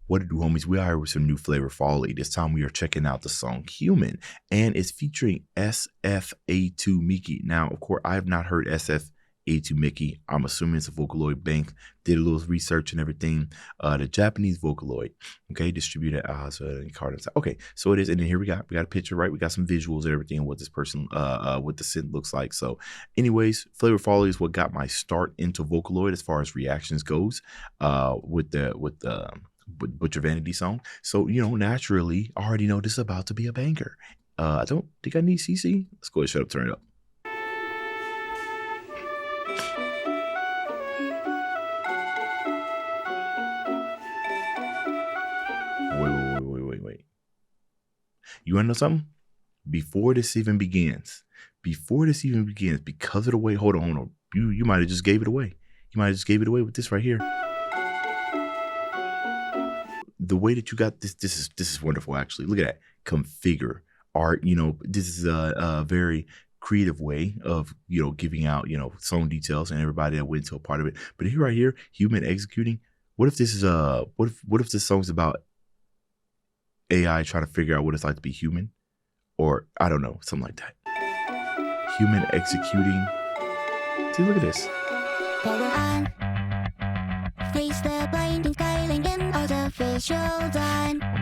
What to do, homies? We are here with some new flavor FOLEY. This time we are checking out the song Human, and it's featuring SF-A2 Miki. Now, of course, I have not heard SF-A2 Miki. I'm assuming it's a Vocaloid bank. Did a little research and everything. The Japanese Vocaloid, okay, distributed okay, so it is. And then here we got a picture, right? We got some visuals and everything, what this person, what the synth looks like. So anyways, flavor FOLEY is what got my start into Vocaloid as far as reactions goes, with the Butcher Vanity song. So, you know, naturally, I already know this is about to be a banger. I don't think I need CC. Let's go ahead, shut up, turn it up. Wait. You want to know something? Before this even begins, because of the way, hold on. You might have just gave it away. You might have just gave it away with this right here. The way that you got this is wonderful, actually. Look at that. Configure art. You know, this is a very creative way of, you know, giving out, you know, song details and everybody that went to a part of it. But here, right here, human executing. What if this is what if this song's about AI trying to figure out what it's like to be human, or I don't know, something like that. Human executing. See, look at this. Oh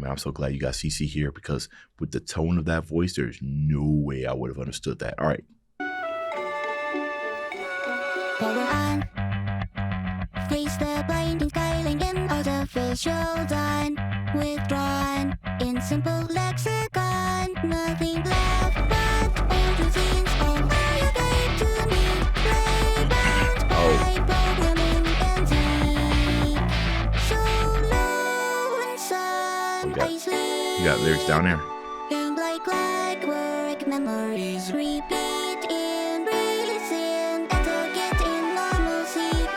man, I'm so glad you got CC here, because with the tone of that voice, there's no way I would have understood that. All right. Face the blinding skyline in artificial dawn, withdrawn in simple lexicon, nothing left but old routines. All you gave to me, playground by programming and deep. So lonesome, I sleep. You got lyrics down there. And like clockwork, memories repeat in reason, and to get in normalcy.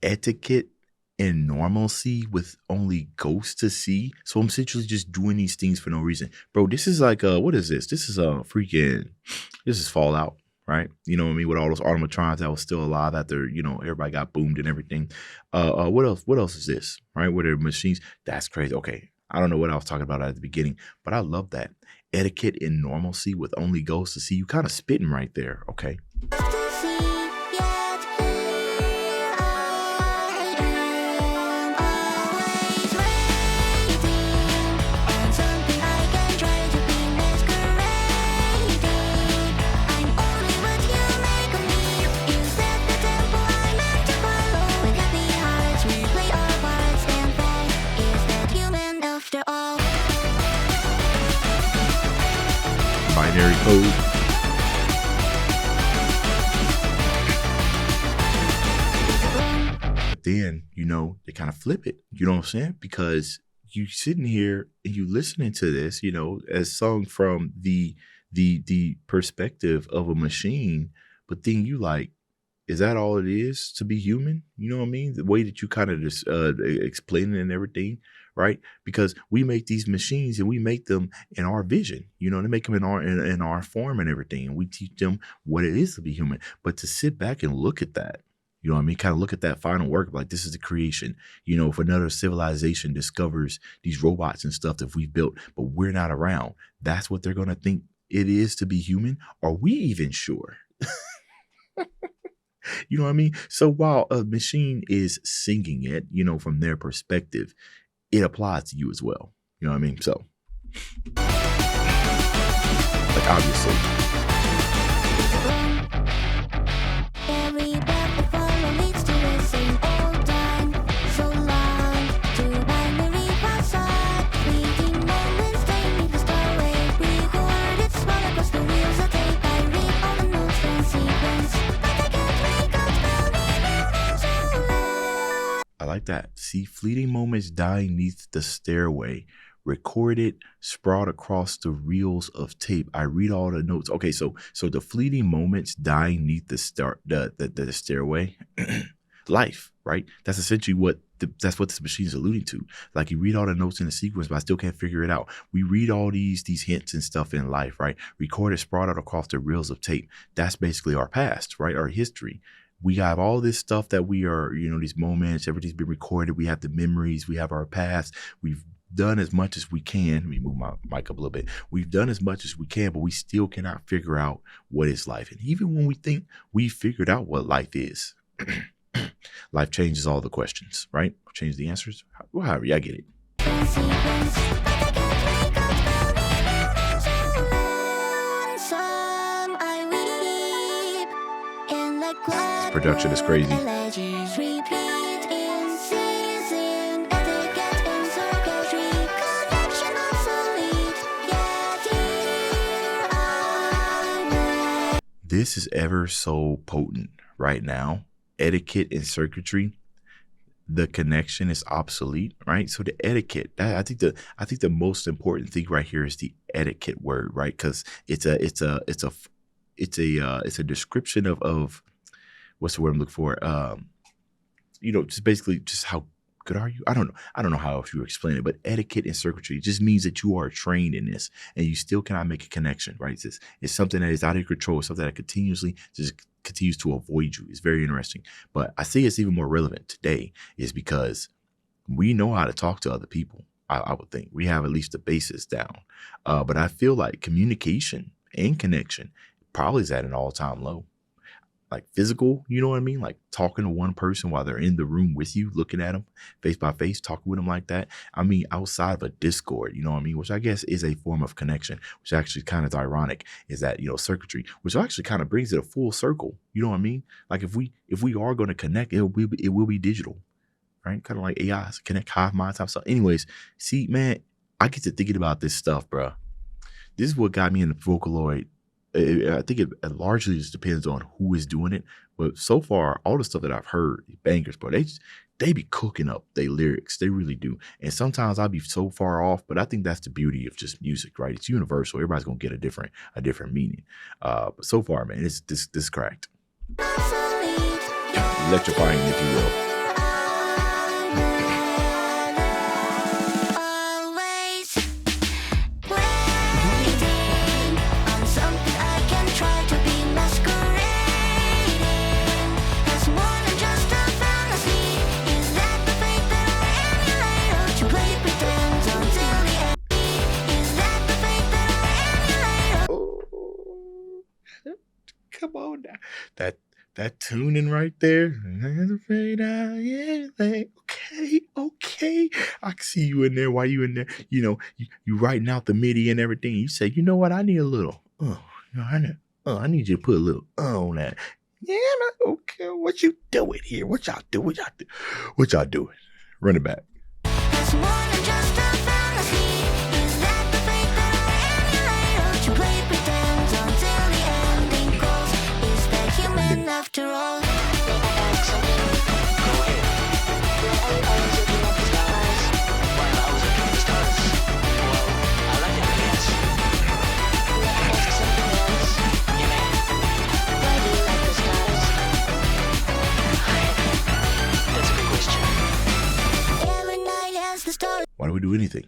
Etiquette and normalcy with only ghosts to see. So I'm essentially just doing these things for no reason. Bro, this is like, what is this? This is this is Fallout, right? You know what I mean? With all those automatrons that was still alive after, you know, everybody got boomed and everything. What else is this, right? Where they're machines? That's crazy. Okay. I don't know what I was talking about at the beginning, but I love that. Etiquette and normalcy with only ghosts to see. You kind of spitting right there. Okay. Binary code. But then, you know, they kind of flip it. You know what I'm saying? Because you sitting here and you listening to this, you know, as sung from the perspective of a machine, but then you like, is that all it is to be human? You know what I mean? The way that you kind of just explain it and everything, right? Because we make these machines and we make them in our vision, you know, they make them in our form and everything. And we teach them what it is to be human. But to sit back and look at that, you know what I mean? Kind of look at that final work, like this is the creation. You know, if another civilization discovers these robots and stuff that we've built, but we're not around, that's what they're going to think it is to be human. Are we even sure? You know what I mean? So while a machine is singing it, you know, from their perspective, it applies to you as well. You know what I mean? So, like, obviously. I like that. See, fleeting moments dying neath the stairway, recorded, sprawled across the reels of tape. I read all the notes. Okay, so the fleeting moments dying neath the stairway, life, right? That's essentially what that's what this machine is alluding to. Like, you read all the notes in the sequence, but I still can't figure it out. We read all these hints and stuff in life, right? Recorded, sprawled out across the reels of tape. That's basically our past, right? Our history. We have all this stuff that we are, these moments, everything's been recorded. We have the memories. We have our past. We've done as much as we can. Let me move my mic up a little bit. We've done as much as we can, but we still cannot figure out what is life. And even when we think we figured out what life is, life changes all the questions, right? Change the answers. Well, however, I get it. This production is crazy. This is ever so potent right now. Etiquette and circuitry, the connection is obsolete, right? So the etiquette, I think the most important thing right here is the etiquette word, right? Because it's a description of what's the word I'm looking for? Just basically just how good are you? I don't know how else you explain it, but etiquette and circuitry just means that you are trained in this and you still cannot make a connection, right? It's something that is out of your control, something that continues to avoid you. It's very interesting. But I see it's even more relevant today is because we know how to talk to other people. I would think we have at least the basis down. But I feel like communication and connection probably is at an all-time low. Like physical, you know what I mean? Like talking to one person while they're in the room with you, looking at them face by face, talking with them like that. I mean, outside of a Discord, you know what I mean? Which I guess is a form of connection, which actually kind of ironic is that, circuitry, which actually kind of brings it a full circle. You know what I mean? Like if we are going to connect, it will be digital, right? Kind of like AI, connect hive mind type stuff. Anyways, see, man, I get to thinking about this stuff, bro. This is what got me into Vocaloid. I think it largely just depends on who is doing it. But so far, all the stuff that I've heard, bangers, bro, they be cooking up their lyrics. They really do. And sometimes I'll be so far off, but I think that's the beauty of just music, right? It's universal. Everybody's going to get a different meaning. But so far, man, this cracked. Electrifying, if you will. Come on now. That tuning right there. Okay. I can see you in there. Why you in there? You writing out the MIDI and everything. You say, you know what? I need a little. I need you to put a little on that. Yeah, okay. What you doing here? What y'all do? What y'all doing? Run it back. After all, why do we do anything?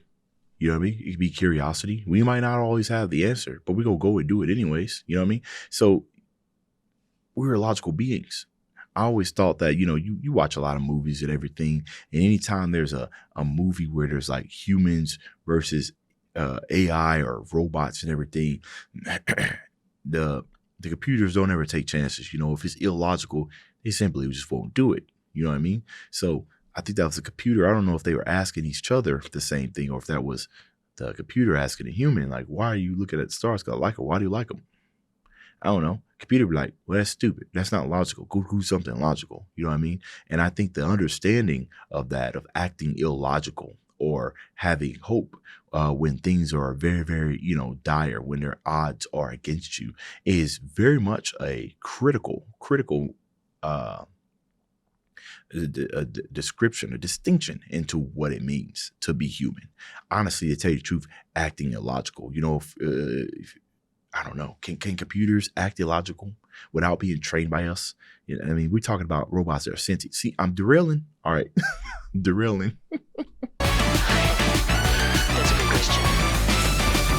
You know what I mean? It could be curiosity. We might not always have the answer, but we're going to go and do it anyways. You know what I mean? So we're logical beings. I always thought that, you watch a lot of movies and everything. And anytime there's a movie where there's like humans versus AI or robots and everything, the computers don't ever take chances. If it's illogical, they simply just won't do it. You know what I mean? So I think that was a computer. I don't know if they were asking each other the same thing or if that was the computer asking a human, like, why are you looking at the stars? Because I like them. Why do you like them? I don't know. Computer be like, well, that's stupid. That's not logical. Go do something logical. You know what I mean? And I think the understanding of that, of acting illogical or having hope when things are very, very, dire, when their odds are against you, is very much a critical description, a distinction into what it means to be human. Honestly, to tell you the truth, acting illogical. I don't know. Can computers act illogical without being trained by us? You know, I mean, we're talking about robots that are sentient. See, I'm derailing. All right, derailing. That's a good question.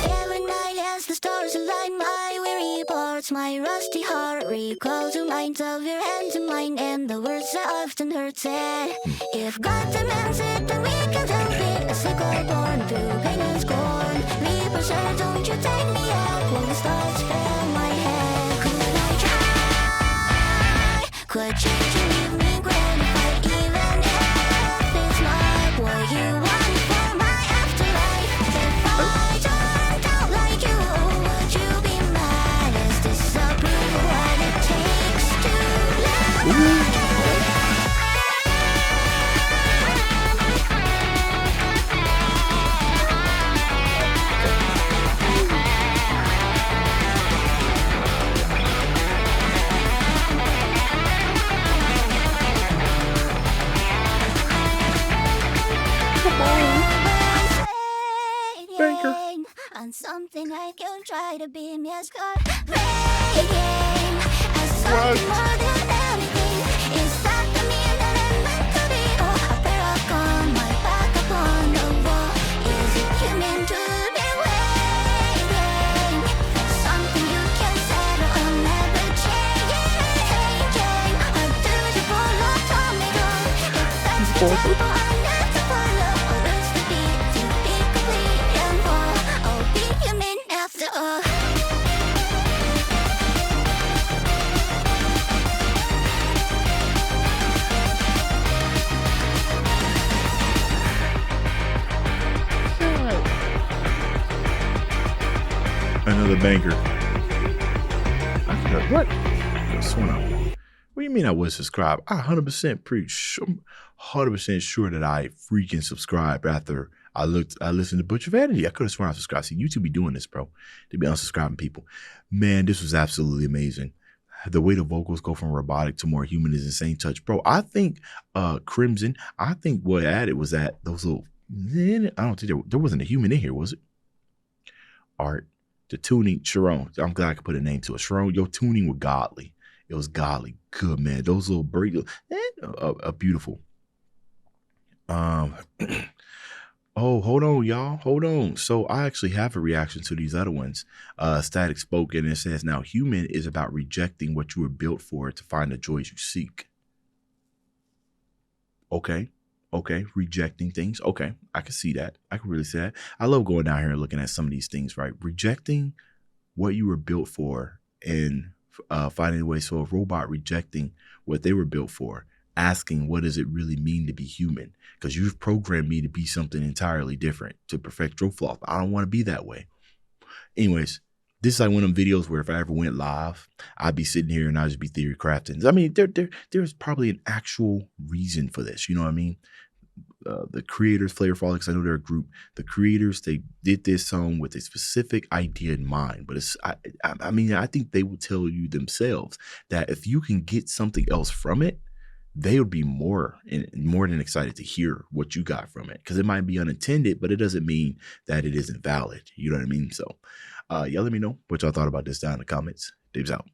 Every night as the stars align, my weary parts, my rusty heart recalls the minds of your hands and mine, and the words I often heard said, if God demands it, then we can help it. A sickle born through pain and scorn. Reaper said, don't you take me out when the stars fill my head. Could I try? Could change and leave me gratified, even if it's not what you want for my afterlife. If I turned out like you, would you be mad as disapprove of what it takes to live? Banker. On something I can try to be me as God. Praying as something more than anything. Is that the mean that I'm meant to be? Oh, a paragon, my back upon the wall. Is it human to be waiting? Something you can settle on, never changing. A dutiful automaton. If that's the tempo I'm meant to follow, or is the beat to be complete and whole? I'll be human after all. Another banker. I forgot what? What's going on? What do you mean I would subscribe? I 100% pretty sure, 100% sure that I freaking subscribed after I listened to Butcher Vanity. I could have sworn I subscribed. See, YouTube be doing this, bro. They be unsubscribing people. Man, this was absolutely amazing. The way the vocals go from robotic to more human is insane touch, bro. I think Crimson. I think what added was that those little. I don't think there wasn't a human in here, was it? Art. The tuning, Sharon, I'm glad I could put a name to it. Sharon, your tuning was godly. It was godly. Good, man. Those little breaks are beautiful. Oh, hold on, y'all. Hold on. So I actually have a reaction to these other ones. Static spoke and it says, now human is about rejecting what you were built for to find the joys you seek. Okay. Okay, rejecting things. Okay, I can see that. I can really see that. I love going down here and looking at some of these things, right? Rejecting what you were built for and finding a way. So a robot rejecting what they were built for, asking what does it really mean to be human? Because you've programmed me to be something entirely different, to perfect your flaws. I don't want to be that way. Anyways, this is like one of them videos where if I ever went live, I'd be sitting here and I'd just be theory crafting. I mean, there's probably an actual reason for this. You know what I mean? The creators, Flavor Frolics, I know they're a group. The creators, they did this song with a specific idea in mind. But I mean, I think they will tell you themselves that if you can get something else from it, they would be more than excited to hear what you got from it. Because it might be unintended, but it doesn't mean that it isn't valid. You know what I mean? So y'all let me know what y'all thought about this down in the comments. Dave's out.